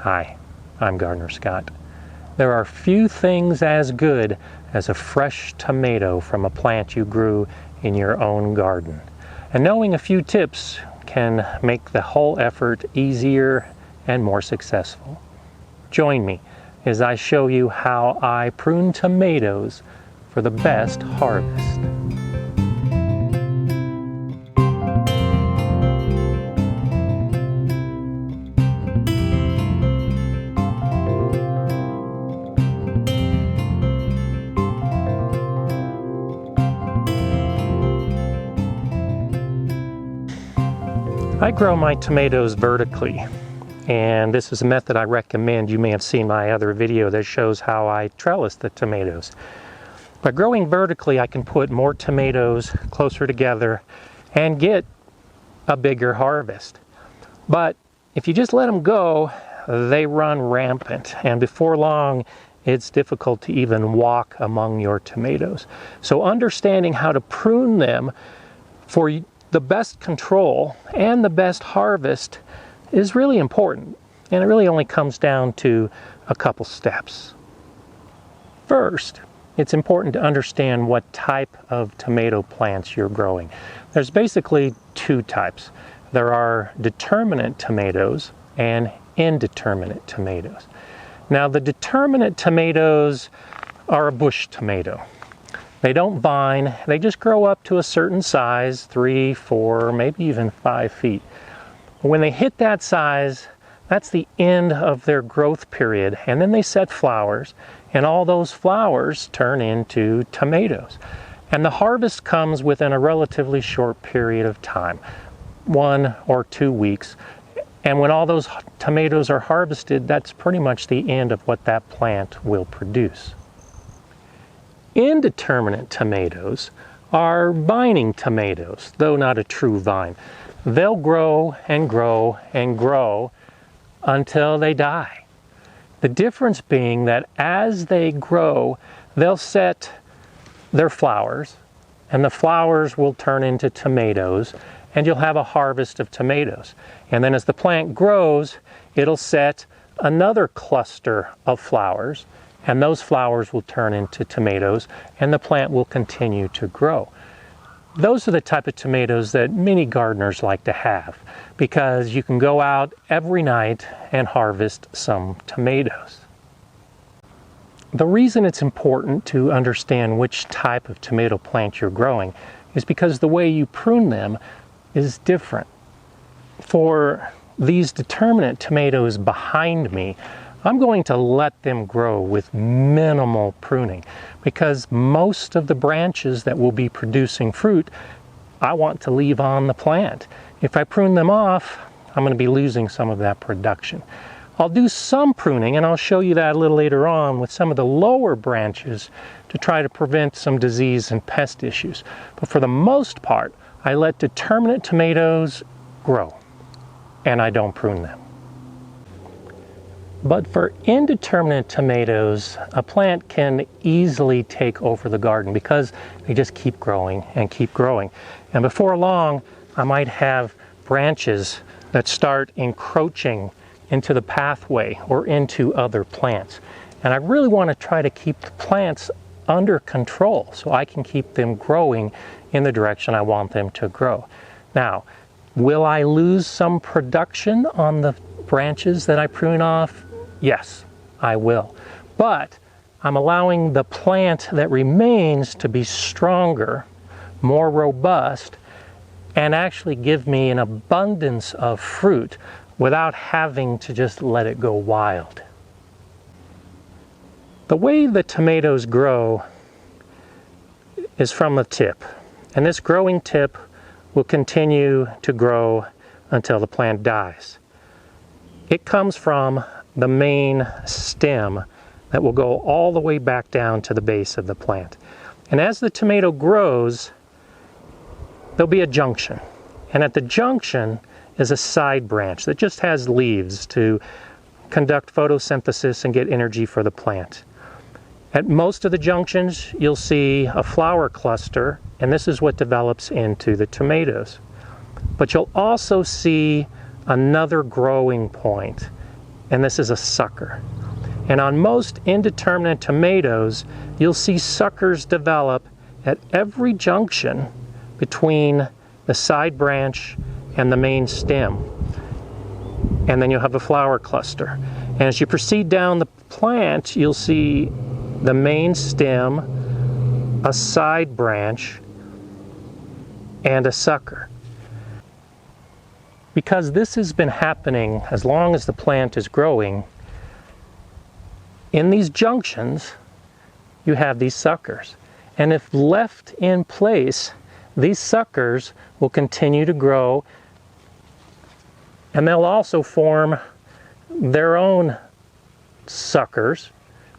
Hi, I'm Gardener Scott. There are few things as good as a fresh tomato from a plant you grew in your own garden. And knowing a few tips can make the whole effort easier and more successful. Join me as I show you how I prune tomatoes for the best harvest. I grow my tomatoes vertically, and this is a method I recommend. You may have seen my other video that shows how I trellis the tomatoes. By growing vertically, I can put more tomatoes closer together and get a bigger harvest. But if you just let them go, they run rampant, and before long, it's difficult to even walk among your tomatoes. So understanding how to prune them for the best control and the best harvest is really important, and it really only comes down to a couple steps. First, it's important to understand what type of tomato plants you're growing. There's basically two types. There are determinate tomatoes and indeterminate tomatoes. Now, the determinate tomatoes are a bush tomato. They don't vine, they just grow up to a certain size, 3, 4, maybe even 5 feet. When they hit that size, that's the end of their growth period, and then they set flowers, and all those flowers turn into tomatoes. And the harvest comes within a relatively short period of time, 1 or 2 weeks. And when all those tomatoes are harvested, that's pretty much the end of what that plant will produce. Indeterminate tomatoes are vining tomatoes, though not a true vine. They'll grow and grow and grow until they die. The difference being that as they grow, they'll set their flowers, and the flowers will turn into tomatoes, and you'll have a harvest of tomatoes. And then as the plant grows, it'll set another cluster of flowers, and those flowers will turn into tomatoes, and the plant will continue to grow. Those are the type of tomatoes that many gardeners like to have, because you can go out every night and harvest some tomatoes. The reason it's important to understand which type of tomato plant you're growing is because the way you prune them is different. For these determinate tomatoes behind me, I'm going to let them grow with minimal pruning, because most of the branches that will be producing fruit I want to leave on the plant. If I prune them off, I'm going to be losing some of that production. I'll do some pruning, and I'll show you that a little later on with some of the lower branches to try to prevent some disease and pest issues. But for the most part, I let determinate tomatoes grow, and I don't prune them. But for indeterminate tomatoes, a plant can easily take over the garden because they just keep growing and keep growing. And before long, I might have branches that start encroaching into the pathway or into other plants. And I really want to try to keep the plants under control so I can keep them growing in the direction I want them to grow. Now, will I lose some production on the branches that I prune off? Yes, I will. But I'm allowing the plant that remains to be stronger, more robust, and actually give me an abundance of fruit without having to just let it go wild. The way the tomatoes grow is from the tip, and this growing tip will continue to grow until the plant dies. It comes from the main stem that will go all the way back down to the base of the plant. And as the tomato grows, there'll be a junction. And at the junction is a side branch that just has leaves to conduct photosynthesis and get energy for the plant. At most of the junctions, you'll see a flower cluster, and this is what develops into the tomatoes. But you'll also see another growing point and this is a sucker. And on most indeterminate tomatoes, you'll see suckers develop at every junction between the side branch and the main stem. And then you'll have a flower cluster. And as you proceed down the plant, you'll see the main stem, a side branch, and a sucker. Because this has been happening as long as the plant is growing, in these junctions, you have these suckers. And if left in place, these suckers will continue to grow, and they'll also form their own suckers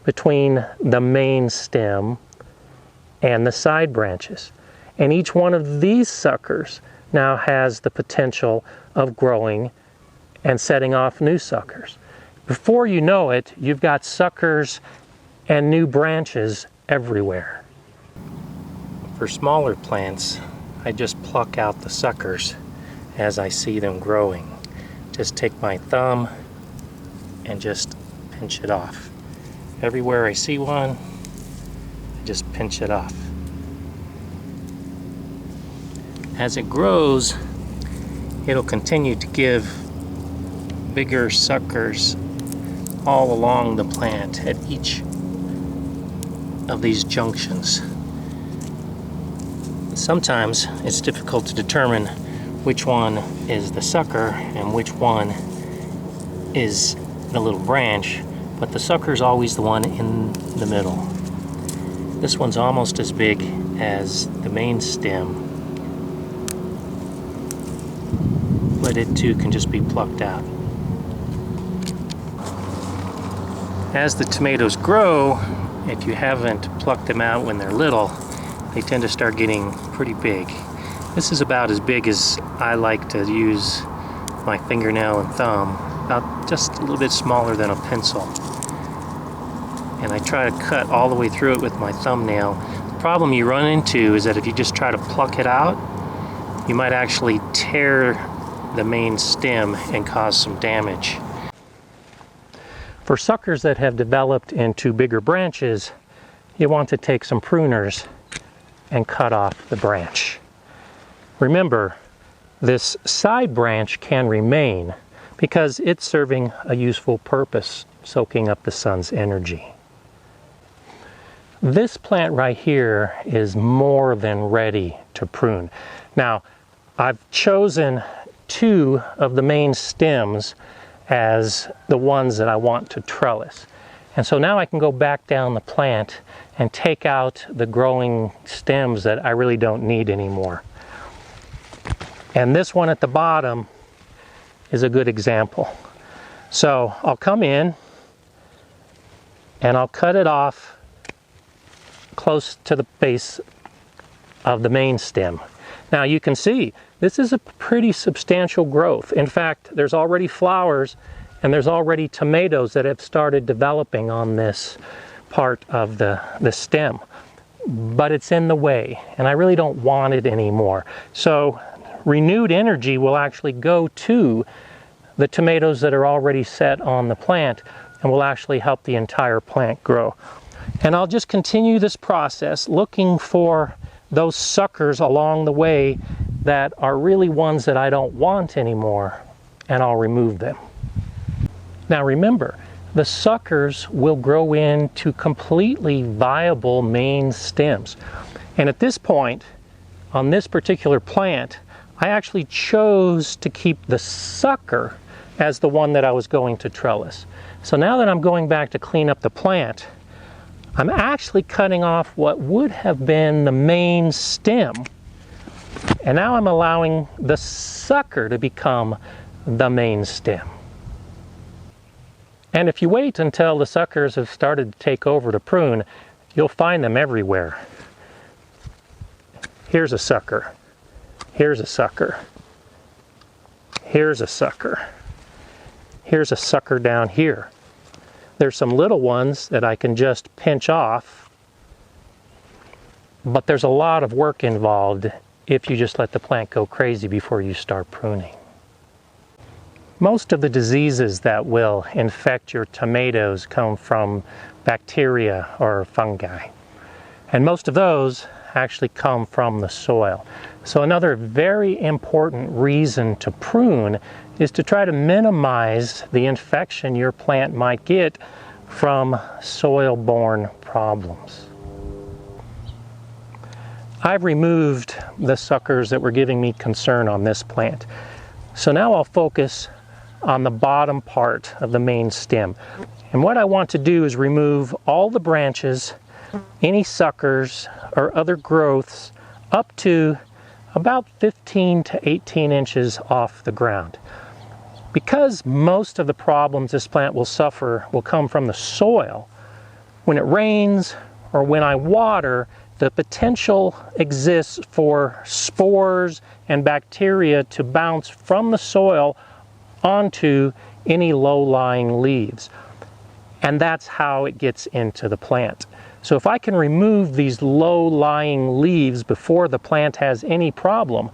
between the main stem and the side branches. And each one of these suckers now has the potential of growing and setting off new suckers. Before you know it, you've got suckers and new branches everywhere. For smaller plants, I just pluck out the suckers as I see them growing. Just take my thumb and just pinch it off. Everywhere I see one, I just pinch it off. As it grows, it'll continue to give bigger suckers all along the plant at each of these junctions. Sometimes it's difficult to determine which one is the sucker and which one is the little branch, but the sucker is always the one in the middle. This one's almost as big as the main stem, but it too can just be plucked out. As the tomatoes grow, if you haven't plucked them out when they're little, they tend to start getting pretty big. This is about as big as I like to use my fingernail and thumb, about just a little bit smaller than a pencil. And I try to cut all the way through it with my thumbnail. The problem you run into is that if you just try to pluck it out, you might actually tear the main stem and cause some damage. For suckers that have developed into bigger branches, you want to take some pruners and cut off the branch. Remember, this side branch can remain because it's serving a useful purpose, soaking up the sun's energy. This plant right here is more than ready to prune. Now, I've chosen two of the main stems as the ones that I want to trellis. And so now I can go back down the plant and take out the growing stems that I really don't need anymore. And this one at the bottom is a good example. So I'll come in and I'll cut it off close to the base of the main stem. Now you can see this is a pretty substantial growth. In fact, there's already flowers and there's already tomatoes that have started developing on this part of the stem. But it's in the way and I really don't want it anymore. So renewed energy will actually go to the tomatoes that are already set on the plant and will actually help the entire plant grow. And I'll just continue this process looking for those suckers along the way that are really ones that I don't want anymore, and I'll remove them. Now remember, the suckers will grow into completely viable main stems. And at this point, on this particular plant, I actually chose to keep the sucker as the one that I was going to trellis. So now that I'm going back to clean up the plant, I'm actually cutting off what would have been the main stem, and now I'm allowing the sucker to become the main stem. And if you wait until the suckers have started to take over to prune, you'll find them everywhere. Here's a sucker. Here's a sucker. Here's a sucker. Here's a sucker down here. There's some little ones that I can just pinch off, but there's a lot of work involved if you just let the plant go crazy before you start pruning. Most of the diseases that will infect your tomatoes come from bacteria or fungi. And most of those actually come from the soil. So another very important reason to prune is to try to minimize the infection your plant might get from soil-borne problems. I've removed the suckers that were giving me concern on this plant. So now I'll focus on the bottom part of the main stem. And what I want to do is remove all the branches, any suckers or other growths up to about 15 to 18 inches off the ground. Because most of the problems this plant will suffer will come from the soil, when it rains or when I water, the potential exists for spores and bacteria to bounce from the soil onto any low-lying leaves. And that's how it gets into the plant. So if I can remove these low-lying leaves before the plant has any problem,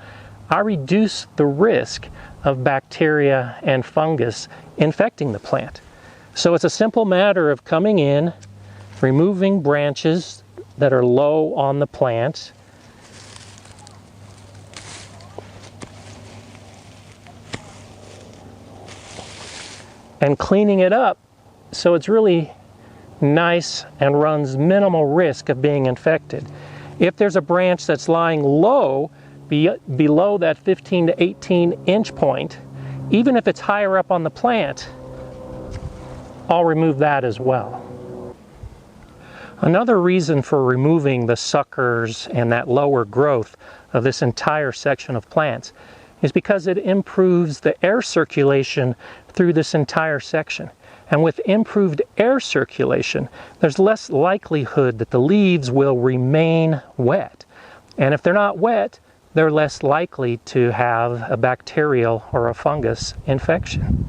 I reduce the risk of bacteria and fungus infecting the plant. So it's a simple matter of coming in, removing branches that are low on the plant, and cleaning it up so it's really nice and runs minimal risk of being infected. If there's a branch that's lying low, below that 15 to 18 inch point, even if it's higher up on the plant, I'll remove that as well. Another reason for removing the suckers and that lower growth of this entire section of plants is because it improves the air circulation through this entire section. And with improved air circulation, there's less likelihood that the leaves will remain wet. And if they're not wet, they're less likely to have a bacterial or a fungus infection.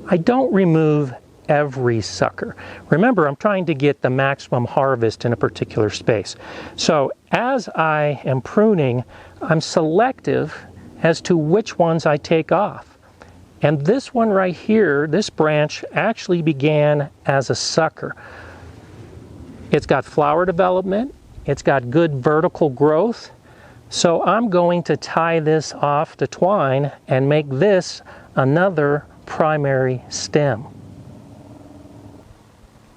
I don't remove every sucker. Remember, I'm trying to get the maximum harvest in a particular space. So as I am pruning, I'm selective as to which ones I take off. And this one right here, this branch actually began as a sucker. It's got flower development, it's got good vertical growth, so I'm going to tie this off to twine and make this another primary stem.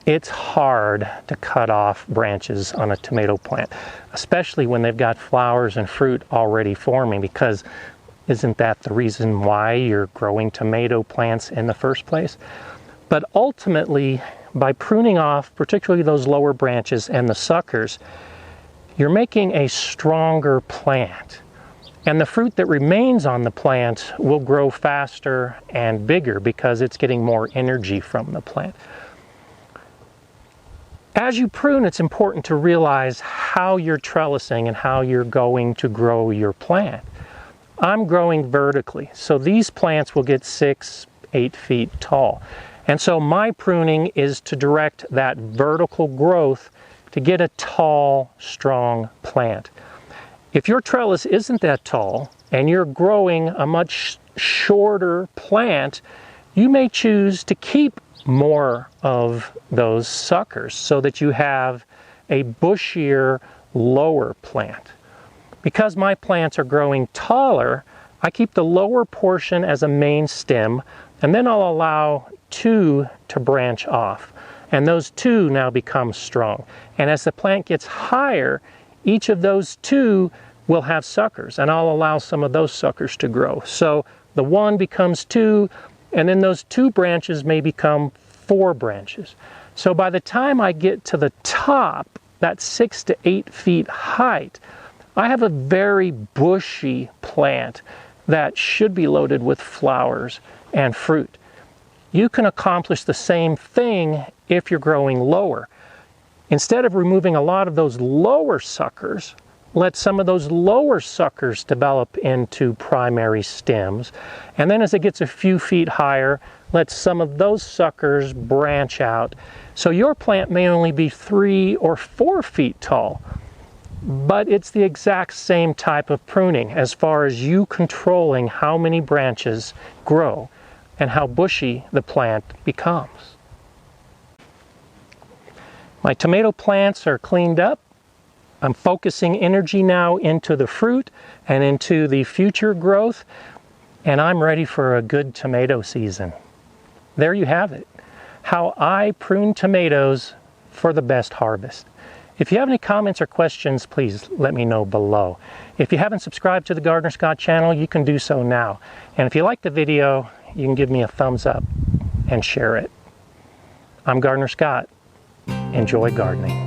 It's hard to cut off branches on a tomato plant, especially when they've got flowers and fruit already forming, because isn't that the reason why you're growing tomato plants in the first place? But ultimately, by pruning off, particularly those lower branches and the suckers, you're making a stronger plant. And the fruit that remains on the plant will grow faster and bigger because it's getting more energy from the plant. As you prune, it's important to realize how you're trellising and how you're going to grow your plant. I'm growing vertically, so these plants will get 6, 8 feet tall. And so my pruning is to direct that vertical growth to get a tall, strong plant. If your trellis isn't that tall and you're growing a much shorter plant, you may choose to keep more of those suckers so that you have a bushier, lower plant. Because my plants are growing taller, I keep the lower portion as a main stem, and then I'll allow 2 to branch off. And those 2 now become strong. And as the plant gets higher, each of those 2 will have suckers, and I'll allow some of those suckers to grow. So the 1 becomes 2, and then those 2 branches may become 4 branches. So by the time I get to the top, that 6 to 8 feet height, I have a very bushy plant that should be loaded with flowers and fruit. You can accomplish the same thing if you're growing lower. Instead of removing a lot of those lower suckers, let some of those lower suckers develop into primary stems. And then as it gets a few feet higher, let some of those suckers branch out. So your plant may only be 3 or 4 feet tall. but it's the exact same type of pruning as far as you controlling how many branches grow and how bushy the plant becomes. My tomato plants are cleaned up. I'm focusing energy now into the fruit and into the future growth, and I'm ready for a good tomato season. There you have it, how I prune tomatoes for the best harvest. If you have any comments or questions, please let me know below. If you haven't subscribed to the Gardener Scott channel, you can do so now. And if you like the video, you can give me a thumbs up and share it. I'm Gardener Scott. Enjoy gardening.